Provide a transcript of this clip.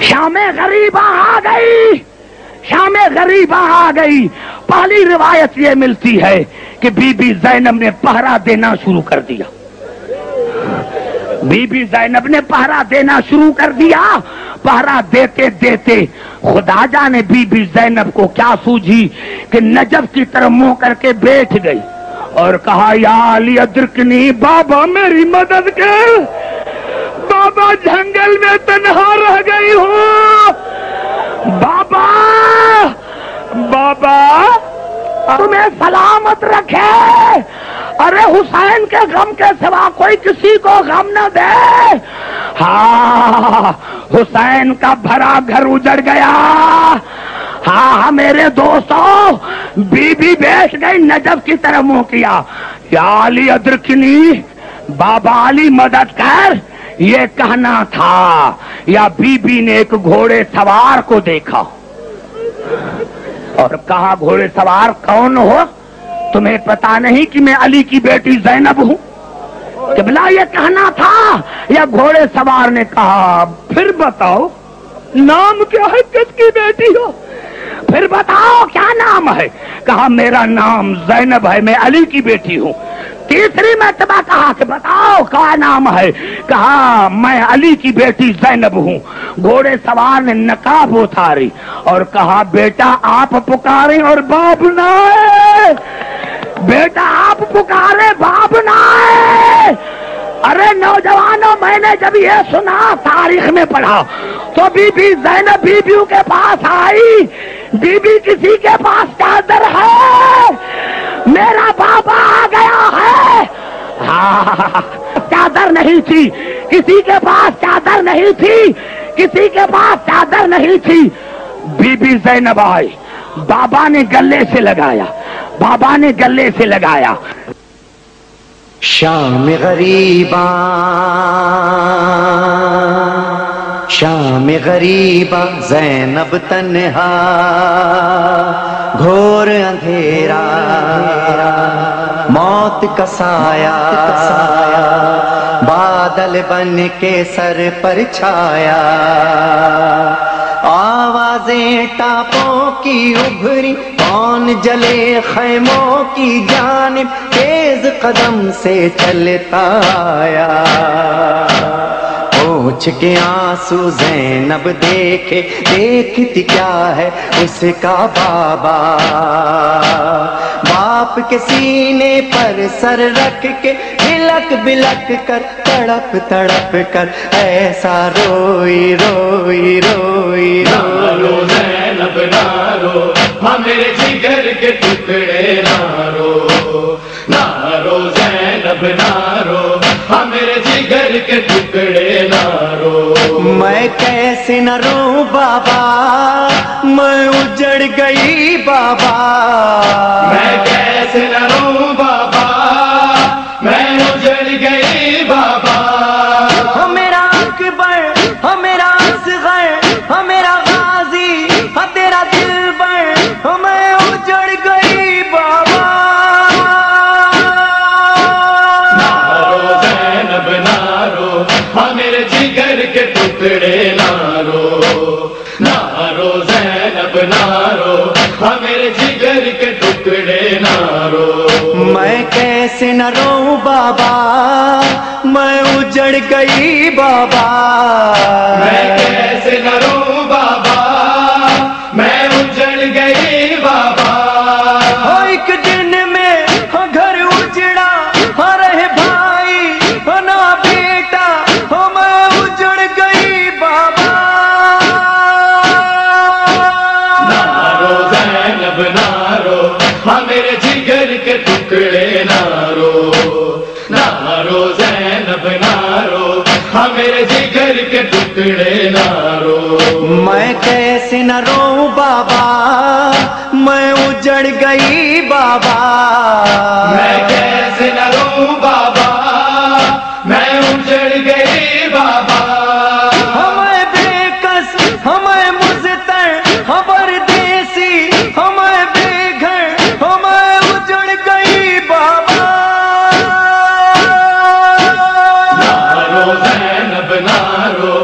شام غریبہ آ گئی، شام غریبہ آ گئی۔ پہلی روایت یہ ملتی ہے کہ بی بی زینب نے پہرا دینا شروع کر دیا، بی بی زینب نے پہرا دینا شروع کر دیا۔ پہرا دیتے دیتے خدا جانے بی بی زینب کو کیا سوجھی کہ نجف کی طرف منہ کر کے بیٹھ گئی اور کہا یا علی ادرکنی، بابا میری مدد کر، بابا جنگل میں تنہا رہ گئی ہوں، بابا بابا تمہیں سلامت رکھے، ارے حسین کے غم کے سوا کوئی کسی کو غم نہ دے۔ ہاں حسین کا بھرا گھر اجڑ گیا۔ ہاں میرے دوستو، بی بی بیٹھ گئی، نجف کی طرف منہ کیا، یا علی ادرکنی، بابا علی مدد کر، یہ کہنا تھا۔ یا بی بی نے ایک گھوڑے سوار کو دیکھا اور کہا گھوڑے سوار کون ہو؟ تمہیں پتا نہیں کہ میں علی کی بیٹی زینب ہوں؟ قبلہ یہ کہنا تھا۔ یا گھوڑے سوار نے کہا پھر بتاؤ نام کیا ہے، کس کی بیٹی ہو؟ پھر بتاؤ کیا نام ہے؟ کہا میرا نام زینب ہے، میں علی کی بیٹی ہوں۔ تیسری مرتبہ کہا کہ بتاؤ کیا نام ہے؟ کہا میں علی کی بیٹی زینب ہوں۔ گھوڑے سوار نے نقاب اتاری اور کہا بیٹا آپ پکارے اور باپ نہ آئے، بیٹا آپ پکارے باپ نہ آئے۔ ارے نوجوانوں، میں نے جب یہ سنا تاریخ میں پڑھا تو بی بی زینب بیبیوں کے پاس آئی، بی بی کسی کے پاس چادر ہے، میرا بابا آ گیا ہے۔ ہاں چادر نہیں تھی، کسی کے پاس چادر نہیں تھی، کسی کے پاس چادر نہیں تھی۔ بی بی زینب آئی، بابا نے گلے سے لگایا، بابا نے گلے سے لگایا۔ شام غریباں، شام غریباں، زینب تنہا، گھور اندھیرا، موت کا سایہ بادل بن کے سر پر چھایا، آوازیں ٹاپوں کی ابھری، کون جلے خیموں کی جانب، تیز قدم سے چلتا آیا، پوچھ کے آنسو زینب دیکھے، دیکھتی کیا ہے اس کا بابا، باپ کے سینے پر سر رکھ کے بلک بلک کر، تڑپ تڑپ کر ایسا روئی روئی روئی رو زینب نہ رو، ہاں میرے جگر کے ٹکڑے نہ رو، نہ رو زینب نہ رو، ہاں میرے جگر کے ٹکڑے نہ رو۔ میں کیسے نہ روں بابا، میں اجڑ گئی بابا، میں کیسے نہ روں بابا، میں اجڑ گئی بابا، ہاں میرا اکبر، ہاں میرا اصغر، ہاں میرا غازی، ہاں تیرا دلبر، ہاں میں اجڑ گئی بابا۔ نہ رو زینب نہ رو، ہاں میرے جگر کے ٹکڑے نہ رو، نہ رو زینب نہ رو، ہاں میرے جگر کے ٹکڑے نہ رو۔ میں کیسے نہ روں بابا، میں اجڑ گئی بابا، میں کیسے نہ روں بابا، میں اجڑ گئی بابا، ایک دن میں گھر اجڑا، رہے بھائی نہ بیٹا، میں اجڑ گئی بابا۔ نہ رو زینب نہ رو، ہاں میرے جگر کے ٹکڑے نہ رو، نہ رو زینب نہ رو، ہاں میرے جگر کے ٹکڑے نہ رو۔ میں کیسے نہ روں بابا، میں اجڑ گئی بابا، میں کیسے نہ روں بابا، میں اجڑ گئی بابا، ہمیں بے کس، ہمیں مزتر، ہمیں دیسی، ہمیں بے گھر، ہمیں اجڑ گئی بابا۔ نہ رو زینب نہ رو،